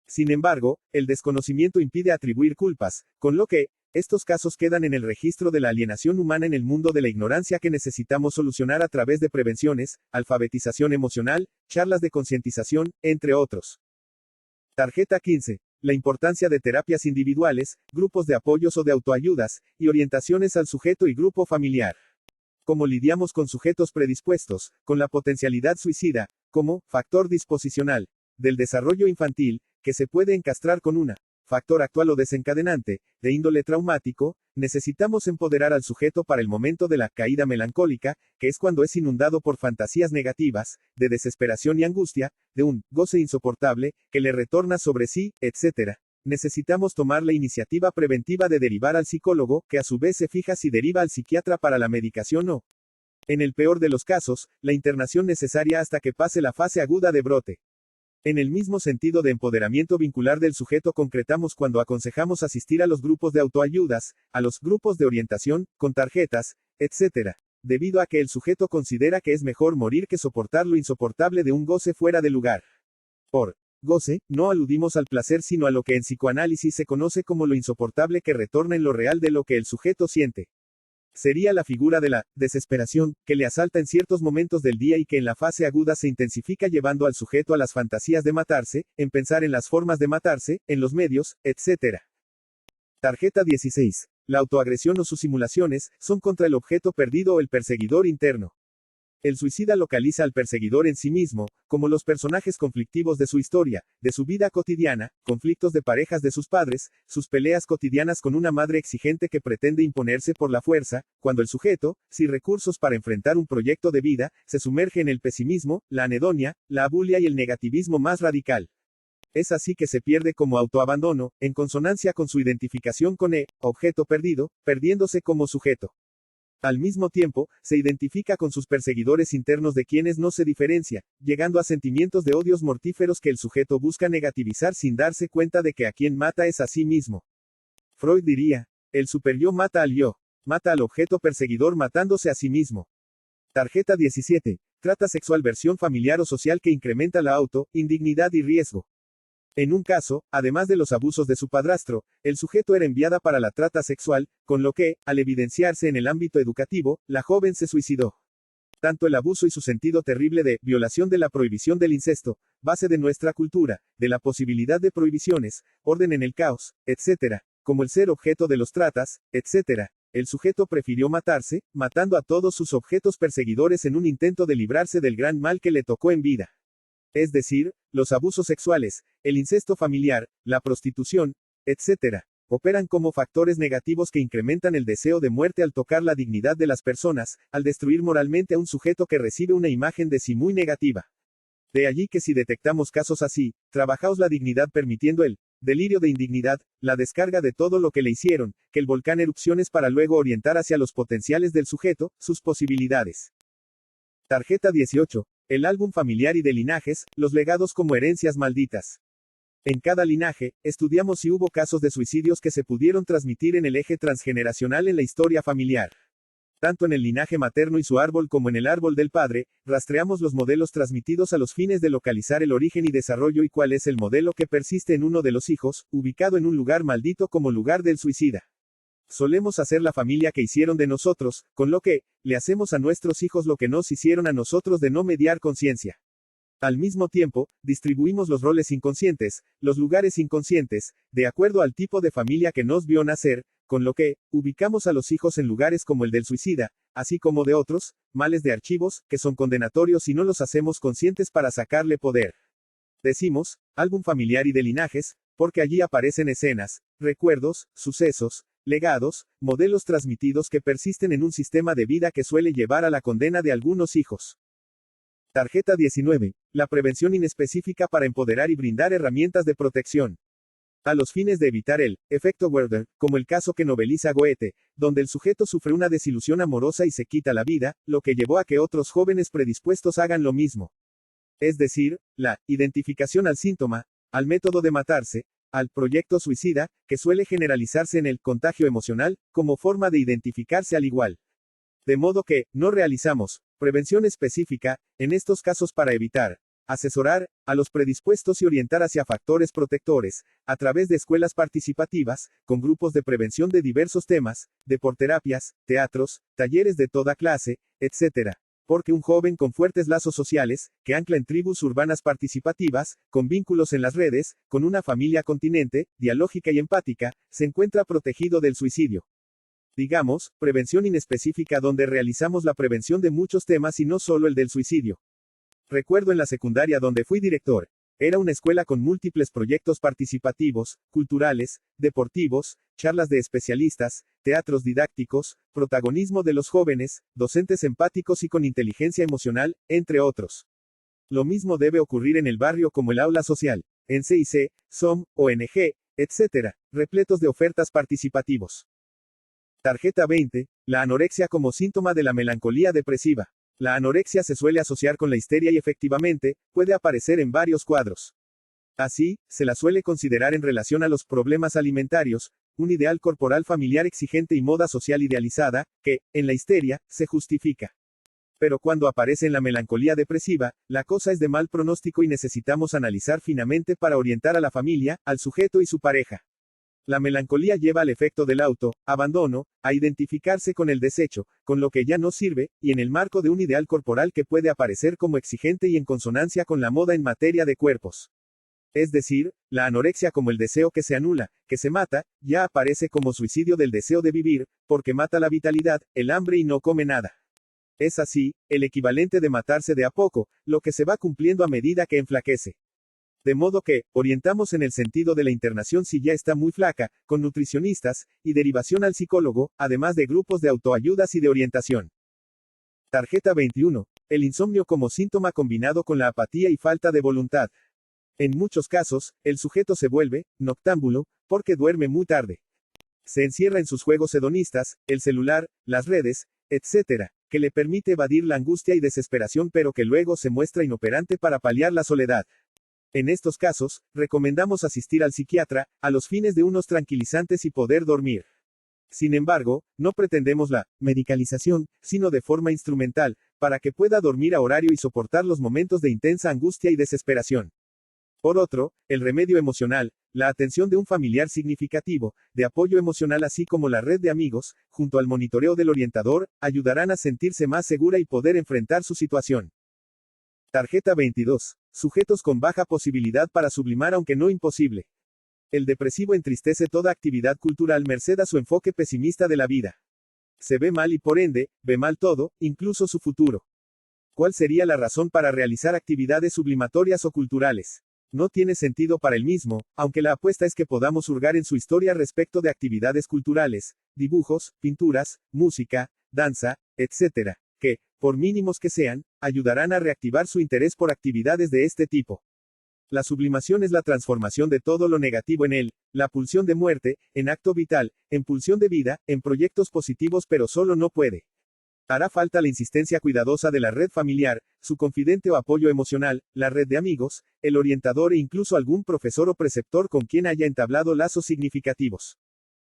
Sin embargo, el desconocimiento impide atribuir culpas, con lo que, estos casos quedan en el registro de la alienación humana en el mundo de la ignorancia que necesitamos solucionar a través de prevenciones, alfabetización emocional, charlas de concientización, entre otros. Tarjeta 15. La importancia de terapias individuales, grupos de apoyos o de autoayudas, y orientaciones al sujeto y grupo familiar. Cómo lidiamos con sujetos predispuestos, con la potencialidad suicida, como factor disposicional del desarrollo infantil, que se puede encastrar con una factor actual o desencadenante, de índole traumático, necesitamos empoderar al sujeto para el momento de la caída melancólica, que es cuando es inundado por fantasías negativas, de desesperación y angustia, de un goce insoportable, que le retorna sobre sí, etc. Necesitamos tomar la iniciativa preventiva de derivar al psicólogo, que a su vez se fija si deriva al psiquiatra para la medicación o, en el peor de los casos, la internación necesaria hasta que pase la fase aguda de brote. En el mismo sentido de empoderamiento vincular del sujeto concretamos cuando aconsejamos asistir a los grupos de autoayudas, a los grupos de orientación, con tarjetas, etc. Debido a que el sujeto considera que es mejor morir que soportar lo insoportable de un goce fuera de lugar. Por goce, no aludimos al placer sino a lo que en psicoanálisis se conoce como lo insoportable que retorna en lo real de lo que el sujeto siente. Sería la figura de la desesperación, que le asalta en ciertos momentos del día y que en la fase aguda se intensifica llevando al sujeto a las fantasías de matarse, en pensar en las formas de matarse, en los medios, etc. Tarjeta 16. La autoagresión o sus simulaciones, son contra el objeto perdido o el perseguidor interno. El suicida localiza al perseguidor en sí mismo, como los personajes conflictivos de su historia, de su vida cotidiana, conflictos de parejas de sus padres, sus peleas cotidianas con una madre exigente que pretende imponerse por la fuerza, cuando el sujeto, sin recursos para enfrentar un proyecto de vida, se sumerge en el pesimismo, la anedonia, la abulia y el negativismo más radical. Es así que se pierde como autoabandono, en consonancia con su identificación con objeto perdido, perdiéndose como sujeto. Al mismo tiempo, se identifica con sus perseguidores internos de quienes no se diferencia, llegando a sentimientos de odios mortíferos que el sujeto busca negativizar sin darse cuenta de que a quien mata es a sí mismo. Freud diría, el superyo mata al yo, mata al objeto perseguidor matándose a sí mismo. Tarjeta 17. Trata sexual versión familiar o social que incrementa la indignidad y riesgo. En un caso, además de los abusos de su padrastro, el sujeto era enviada para la trata sexual, con lo que, al evidenciarse en el ámbito educativo, la joven se suicidó. Tanto el abuso y su sentido terrible de violación de la prohibición del incesto, base de nuestra cultura, de la posibilidad de prohibiciones, orden en el caos, etc., como el ser objeto de los tratas, etc., el sujeto prefirió matarse, matando a todos sus objetos perseguidores en un intento de librarse del gran mal que le tocó en vida. Es decir, los abusos sexuales, el incesto familiar, la prostitución, etc., operan como factores negativos que incrementan el deseo de muerte al tocar la dignidad de las personas, al destruir moralmente a un sujeto que recibe una imagen de sí muy negativa. De allí que si detectamos casos así, trabajaos la dignidad permitiendo el delirio de indignidad, la descarga de todo lo que le hicieron, que el volcán erupciones para luego orientar hacia los potenciales del sujeto, sus posibilidades. Tarjeta 18. El álbum familiar y de linajes, los legados como herencias malditas. En cada linaje, estudiamos si hubo casos de suicidios que se pudieron transmitir en el eje transgeneracional en la historia familiar. Tanto en el linaje materno y su árbol como en el árbol del padre, rastreamos los modelos transmitidos a los fines de localizar el origen y desarrollo y cuál es el modelo que persiste en uno de los hijos, ubicado en un lugar maldito como lugar del suicida. Solemos hacer la familia que hicieron de nosotros, con lo que, le hacemos a nuestros hijos lo que nos hicieron a nosotros de no mediar conciencia. Al mismo tiempo, distribuimos los roles inconscientes, los lugares inconscientes, de acuerdo al tipo de familia que nos vio nacer, con lo que, ubicamos a los hijos en lugares como el del suicida, así como de otros, males de archivos, que son condenatorios y no los hacemos conscientes para sacarle poder. Decimos, álbum familiar y de linajes, porque allí aparecen escenas, recuerdos, sucesos, legados, modelos transmitidos que persisten en un sistema de vida que suele llevar a la condena de algunos hijos. Tarjeta 19. La prevención inespecífica para empoderar y brindar herramientas de protección. A los fines de evitar el efecto Werther, como el caso que noveliza Goethe, donde el sujeto sufre una desilusión amorosa y se quita la vida, lo que llevó a que otros jóvenes predispuestos hagan lo mismo. Es decir, la identificación al síntoma, al método de matarse, al proyecto suicida, que suele generalizarse en el contagio emocional, como forma de identificarse al igual. De modo que, no realizamos prevención específica, en estos casos para evitar, asesorar, a los predispuestos y orientar hacia factores protectores, a través de escuelas participativas, con grupos de prevención de diversos temas, deporterapias, teatros, talleres de toda clase, etc. Porque un joven con fuertes lazos sociales, que ancla en tribus urbanas participativas, con vínculos en las redes, con una familia continente, dialógica y empática, se encuentra protegido del suicidio. Digamos, prevención inespecífica donde realizamos la prevención de muchos temas y no solo el del suicidio. Recuerdo en la secundaria donde fui director. Era una escuela con múltiples proyectos participativos, culturales, deportivos, charlas de especialistas, teatros didácticos, protagonismo de los jóvenes, docentes empáticos y con inteligencia emocional, entre otros. Lo mismo debe ocurrir en el barrio como el aula social, en CIC, SOM, ONG, etc., repletos de ofertas participativos. Tarjeta 20. La anorexia como síntoma de la melancolía depresiva. La anorexia se suele asociar con la histeria y efectivamente, puede aparecer en varios cuadros. Así, se la suele considerar en relación a los problemas alimentarios, un ideal corporal familiar exigente y moda social idealizada, que, en la histeria, se justifica. Pero cuando aparece en la melancolía depresiva, la cosa es de mal pronóstico y necesitamos analizar finamente para orientar a la familia, al sujeto y su pareja. La melancolía lleva al efecto del abandono, a identificarse con el desecho, con lo que ya no sirve, y en el marco de un ideal corporal que puede aparecer como exigente y en consonancia con la moda en materia de cuerpos. Es decir, la anorexia como el deseo que se anula, que se mata, ya aparece como suicidio del deseo de vivir, porque mata la vitalidad, el hambre y no come nada. Es así, el equivalente de matarse de a poco, lo que se va cumpliendo a medida que enflaquece. De modo que, orientamos en el sentido de la internación si ya está muy flaca, con nutricionistas, y derivación al psicólogo, además de grupos de autoayudas y de orientación. Tarjeta 21. El insomnio como síntoma combinado con la apatía y falta de voluntad. En muchos casos, el sujeto se vuelve noctámbulo, porque duerme muy tarde. Se encierra en sus juegos hedonistas, el celular, las redes, etc., que le permite evadir la angustia y desesperación pero que luego se muestra inoperante para paliar la soledad. En estos casos, recomendamos asistir al psiquiatra, a los fines de unos tranquilizantes y poder dormir. Sin embargo, no pretendemos la medicalización, sino de forma instrumental, para que pueda dormir a horario y soportar los momentos de intensa angustia y desesperación. Por otro, el remedio emocional, la atención de un familiar significativo, de apoyo emocional así como la red de amigos, junto al monitoreo del orientador, ayudarán a sentirse más segura y poder enfrentar su situación. Tarjeta 22. Sujetos con baja posibilidad para sublimar aunque no imposible. El depresivo entristece toda actividad cultural merced a su enfoque pesimista de la vida. Se ve mal y por ende, ve mal todo, incluso su futuro. ¿Cuál sería la razón para realizar actividades sublimatorias o culturales? No tiene sentido para el mismo, aunque la apuesta es que podamos hurgar en su historia respecto de actividades culturales, dibujos, pinturas, música, danza, etc., que, por mínimos que sean, ayudarán a reactivar su interés por actividades de este tipo. La sublimación es la transformación de todo lo negativo en él, la pulsión de muerte, en acto vital, en pulsión de vida, en proyectos positivos pero solo no puede. Hará falta la insistencia cuidadosa de la red familiar, su confidente o apoyo emocional, la red de amigos, el orientador e incluso algún profesor o preceptor con quien haya entablado lazos significativos.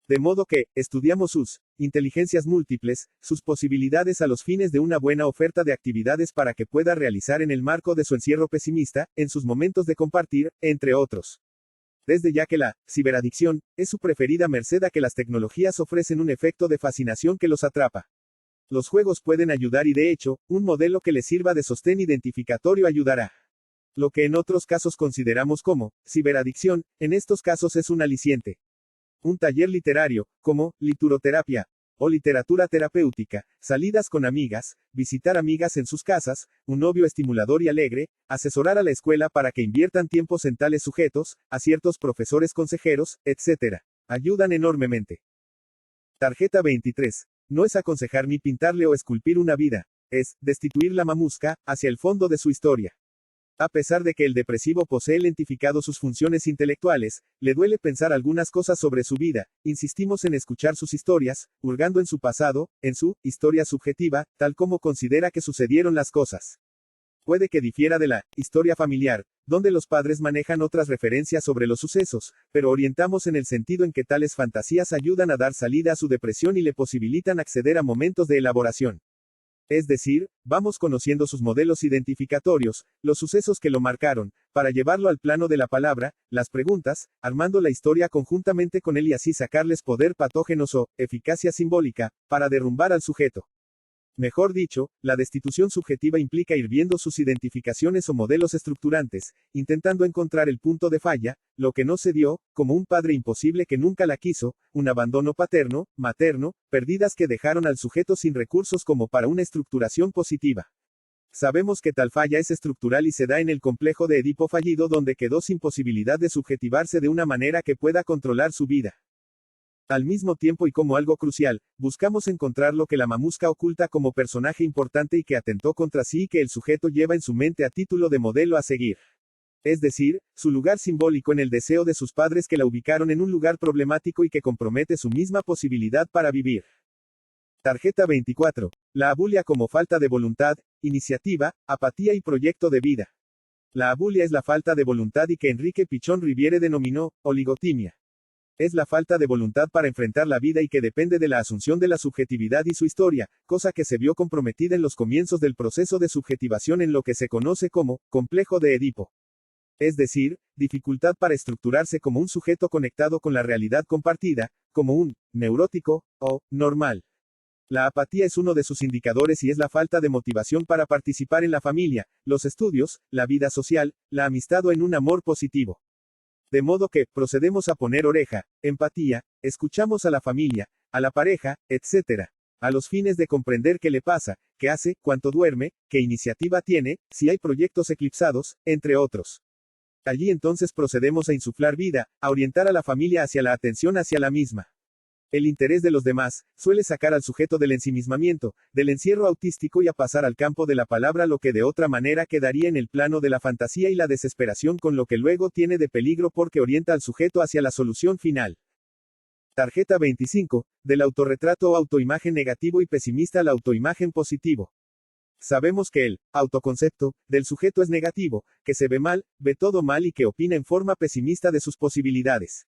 De modo que, estudiamos sus inteligencias múltiples, sus posibilidades a los fines de una buena oferta de actividades para que pueda realizar en el marco de su encierro pesimista, en sus momentos de compartir, entre otros. Desde ya que la ciberadicción es su preferida merced a que las tecnologías ofrecen un efecto de fascinación que los atrapa. Los juegos pueden ayudar y de hecho, un modelo que les sirva de sostén identificatorio ayudará. Lo que en otros casos consideramos como ciberadicción, en estos casos es un aliciente. Un taller literario, como lituroterapia, o literatura terapéutica, salidas con amigas, visitar amigas en sus casas, un novio estimulador y alegre, asesorar a la escuela para que inviertan tiempos en tales sujetos, a ciertos profesores consejeros, etc. Ayudan enormemente. Tarjeta 23. No es aconsejar ni pintarle o esculpir una vida, es destituir la mamusca, hacia el fondo de su historia. A pesar de que el depresivo posee lentificado sus funciones intelectuales, le duele pensar algunas cosas sobre su vida, insistimos en escuchar sus historias, hurgando en su pasado, en su historia subjetiva, tal como considera que sucedieron las cosas. Puede que difiera de la historia familiar, donde los padres manejan otras referencias sobre los sucesos, pero orientamos en el sentido en que tales fantasías ayudan a dar salida a su depresión y le posibilitan acceder a momentos de elaboración. Es decir, vamos conociendo sus modelos identificatorios, los sucesos que lo marcaron, para llevarlo al plano de la palabra, las preguntas, armando la historia conjuntamente con él y así sacarles poder patógenos o eficacia simbólica, para derrumbar al sujeto. Mejor dicho, la destitución subjetiva implica ir viendo sus identificaciones o modelos estructurantes, intentando encontrar el punto de falla, lo que no se dio, como un padre imposible que nunca la quiso, un abandono paterno, materno, pérdidas que dejaron al sujeto sin recursos como para una estructuración positiva. Sabemos que tal falla es estructural y se da en el complejo de Edipo fallido donde quedó sin posibilidad de subjetivarse de una manera que pueda controlar su vida. Al mismo tiempo y como algo crucial, buscamos encontrar lo que la mamusca oculta como personaje importante y que atentó contra sí y que el sujeto lleva en su mente a título de modelo a seguir. Es decir, su lugar simbólico en el deseo de sus padres que la ubicaron en un lugar problemático y que compromete su misma posibilidad para vivir. Tarjeta 24. La abulia como falta de voluntad, iniciativa, apatía y proyecto de vida. La abulia es la falta de voluntad y que Enrique Pichón Riviere denominó oligotimia. Es la falta de voluntad para enfrentar la vida y que depende de la asunción de la subjetividad y su historia, cosa que se vio comprometida en los comienzos del proceso de subjetivación en lo que se conoce como complejo de Edipo. Es decir, dificultad para estructurarse como un sujeto conectado con la realidad compartida, como un neurótico o normal. La apatía es uno de sus indicadores y es la falta de motivación para participar en la familia, los estudios, la vida social, la amistad o en un amor positivo. De modo que, procedemos a poner oreja, empatía, escuchamos a la familia, a la pareja, etc. a los fines de comprender qué le pasa, qué hace, cuánto duerme, qué iniciativa tiene, si hay proyectos eclipsados, entre otros. Allí entonces procedemos a insuflar vida, a orientar a la familia hacia la atención hacia la misma. El interés de los demás suele sacar al sujeto del ensimismamiento, del encierro autístico y a pasar al campo de la palabra, lo que de otra manera quedaría en el plano de la fantasía y la desesperación, con lo que luego tiene de peligro porque orienta al sujeto hacia la solución final. Tarjeta 25, del autorretrato o autoimagen negativo y pesimista al autoimagen positivo. Sabemos que el autoconcepto del sujeto es negativo, que se ve mal, ve todo mal y que opina en forma pesimista de sus posibilidades.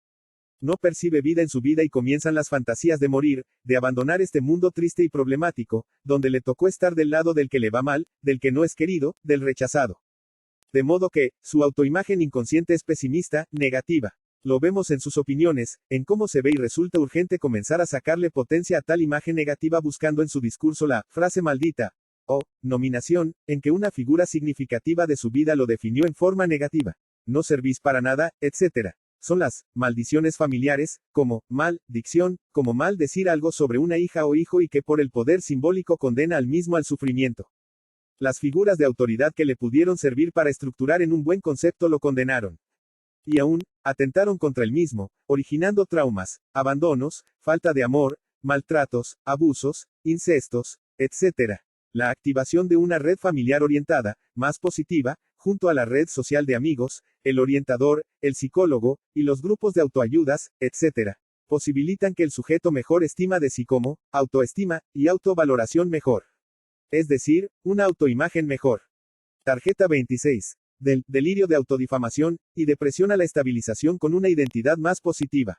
No percibe vida en su vida y comienzan las fantasías de morir, de abandonar este mundo triste y problemático, donde le tocó estar del lado del que le va mal, del que no es querido, del rechazado. De modo que, su autoimagen inconsciente es pesimista, negativa. Lo vemos en sus opiniones, en cómo se ve y resulta urgente comenzar a sacarle potencia a tal imagen negativa buscando en su discurso la frase maldita, o nominación, en que una figura significativa de su vida lo definió en forma negativa. No servís para nada, etc. Son las maldiciones familiares, como mal-dicción, como mal decir algo sobre una hija o hijo y que por el poder simbólico condena al mismo al sufrimiento. Las figuras de autoridad que le pudieron servir para estructurar en un buen concepto lo condenaron. Y aún, atentaron contra el mismo, originando traumas, abandonos, falta de amor, maltratos, abusos, incestos, etc. La activación de una red familiar orientada, más positiva, junto a la red social de amigos, el orientador, el psicólogo, y los grupos de autoayudas, etc., posibilitan que el sujeto mejor estima de sí como, autoestima, y autovaloración mejor. Es decir, una autoimagen mejor. Tarjeta 26. Del delirio de autodifamación, y depresión a la estabilización con una identidad más positiva.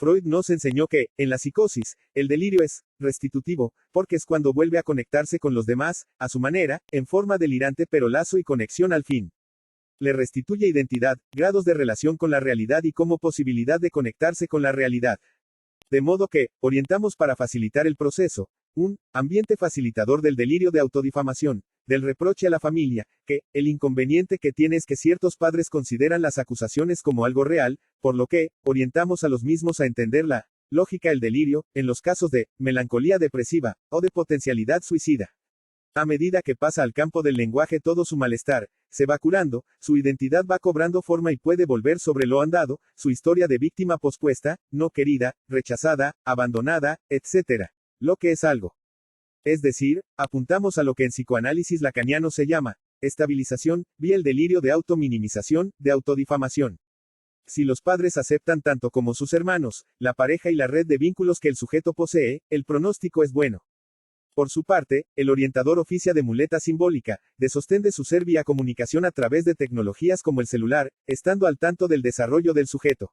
Freud nos enseñó que, en la psicosis, el delirio es restitutivo, porque es cuando vuelve a conectarse con los demás, a su manera, en forma delirante pero lazo y conexión al fin. Le restituye identidad, grados de relación con la realidad y como posibilidad de conectarse con la realidad. De modo que, orientamos para facilitar el proceso, un ambiente facilitador del delirio de autodifamación, del reproche a la familia, que, el inconveniente que tiene es que ciertos padres consideran las acusaciones como algo real, por lo que, orientamos a los mismos a entender la lógica el delirio, en los casos de melancolía depresiva, o de potencialidad suicida. A medida que pasa al campo del lenguaje todo su malestar, se va curando, su identidad va cobrando forma y puede volver sobre lo andado, su historia de víctima pospuesta, no querida, rechazada, abandonada, etc. Lo que es algo. Es decir, apuntamos a lo que en psicoanálisis lacaniano se llama estabilización, vía el delirio de autominimización, de autodifamación. Si los padres aceptan tanto como sus hermanos, la pareja y la red de vínculos que el sujeto posee, el pronóstico es bueno. Por su parte, el orientador oficia de muleta simbólica, de sostén de su ser vía comunicación a través de tecnologías como el celular, estando al tanto del desarrollo del sujeto.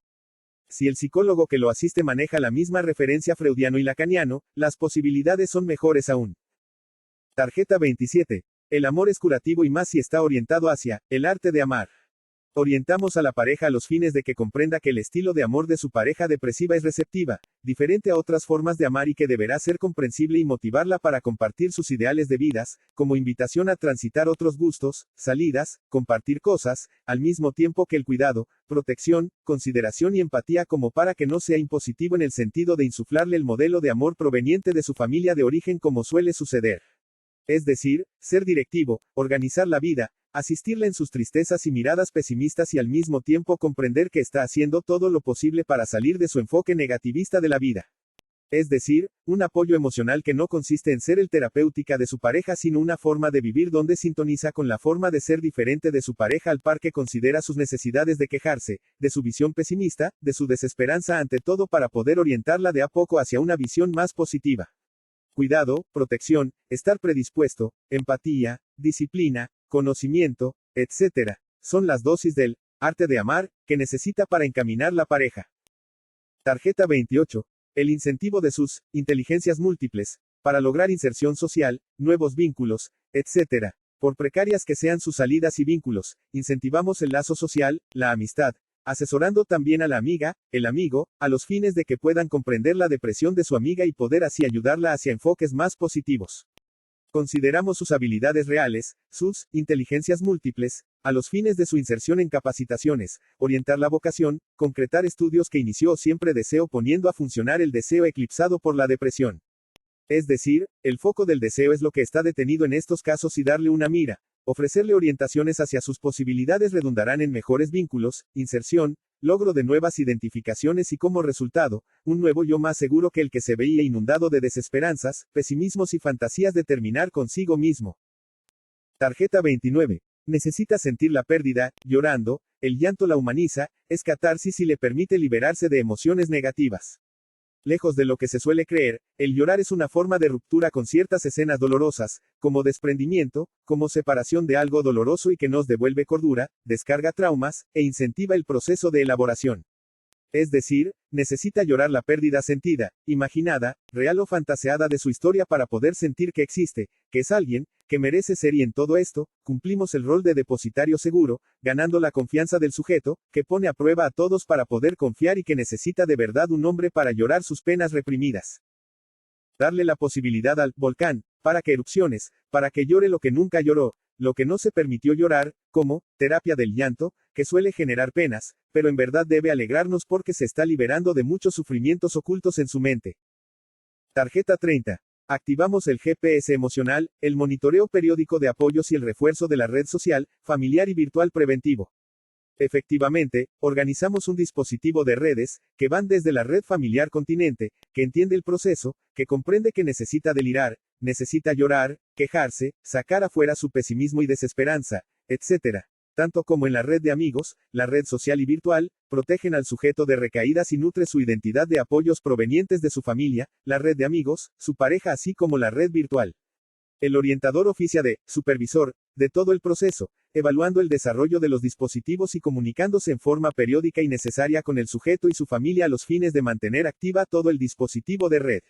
Si el psicólogo que lo asiste maneja la misma referencia freudiano y lacaniano, las posibilidades son mejores aún. Tarjeta 27. El amor es curativo y más si está orientado hacia el arte de amar. Orientamos a la pareja a los fines de que comprenda que el estilo de amor de su pareja depresiva es receptiva, diferente a otras formas de amar y que deberá ser comprensible y motivarla para compartir sus ideales de vidas, como invitación a transitar otros gustos, salidas, compartir cosas, al mismo tiempo que el cuidado, protección, consideración y empatía como para que no sea impositivo en el sentido de insuflarle el modelo de amor proveniente de su familia de origen como suele suceder. Es decir, ser directivo, organizar la vida, asistirla en sus tristezas y miradas pesimistas y al mismo tiempo comprender que está haciendo todo lo posible para salir de su enfoque negativista de la vida. Es decir, un apoyo emocional que no consiste en ser el terapéutica de su pareja sino una forma de vivir donde sintoniza con la forma de ser diferente de su pareja al par que considera sus necesidades de quejarse, de su visión pesimista, de su desesperanza ante todo para poder orientarla de a poco hacia una visión más positiva. Cuidado, protección, estar predispuesto, empatía, disciplina, conocimiento, etc. Son las dosis del arte de amar que necesita para encaminar la pareja. Tarjeta 28. El incentivo de sus inteligencias múltiples, para lograr inserción social, nuevos vínculos, etc. Por precarias que sean sus salidas y vínculos, incentivamos el lazo social, la amistad, asesorando también a la amiga, el amigo, a los fines de que puedan comprender la depresión de su amiga y poder así ayudarla hacia enfoques más positivos. Consideramos sus habilidades reales, sus inteligencias múltiples, a los fines de su inserción en capacitaciones, orientar la vocación, concretar estudios que inició o siempre deseó poniendo a funcionar el deseo eclipsado por la depresión. Es decir, el foco del deseo es lo que está detenido en estos casos y darle una mira, ofrecerle orientaciones hacia sus posibilidades redundarán en mejores vínculos, inserción, logro de nuevas identificaciones y como resultado, un nuevo yo más seguro que el que se veía inundado de desesperanzas, pesimismos y fantasías de terminar consigo mismo. Tarjeta 29. Necesita sentir la pérdida, llorando, el llanto la humaniza, es catarsis y le permite liberarse de emociones negativas. Lejos de lo que se suele creer, el llorar es una forma de ruptura con ciertas escenas dolorosas, como desprendimiento, como separación de algo doloroso y que nos devuelve cordura, descarga traumas, e incentiva el proceso de elaboración. Es decir, necesita llorar la pérdida sentida, imaginada, real o fantaseada de su historia para poder sentir que existe, que es alguien, que merece ser y en todo esto, cumplimos el rol de depositario seguro, ganando la confianza del sujeto, que pone a prueba a todos para poder confiar y que necesita de verdad un hombre para llorar sus penas reprimidas. Darle la posibilidad al volcán, para que erupciones, para que llore lo que nunca lloró, lo que no se permitió llorar, como terapia del llanto, que suele generar penas, pero en verdad debe alegrarnos porque se está liberando de muchos sufrimientos ocultos en su mente. Tarjeta 30. Activamos el GPS emocional, el monitoreo periódico de apoyos y el refuerzo de la red social, familiar y virtual preventivo. Efectivamente, organizamos un dispositivo de redes, que van desde la red familiar continente, que entiende el proceso, que comprende que necesita delirar, necesita llorar, quejarse, sacar afuera su pesimismo y desesperanza, etc. Tanto como en la red de amigos, la red social y virtual, protegen al sujeto de recaídas y nutre su identidad de apoyos provenientes de su familia, la red de amigos, su pareja así como la red virtual. El orientador oficia de supervisor de todo el proceso, evaluando el desarrollo de los dispositivos y comunicándose en forma periódica y necesaria con el sujeto y su familia a los fines de mantener activa todo el dispositivo de red.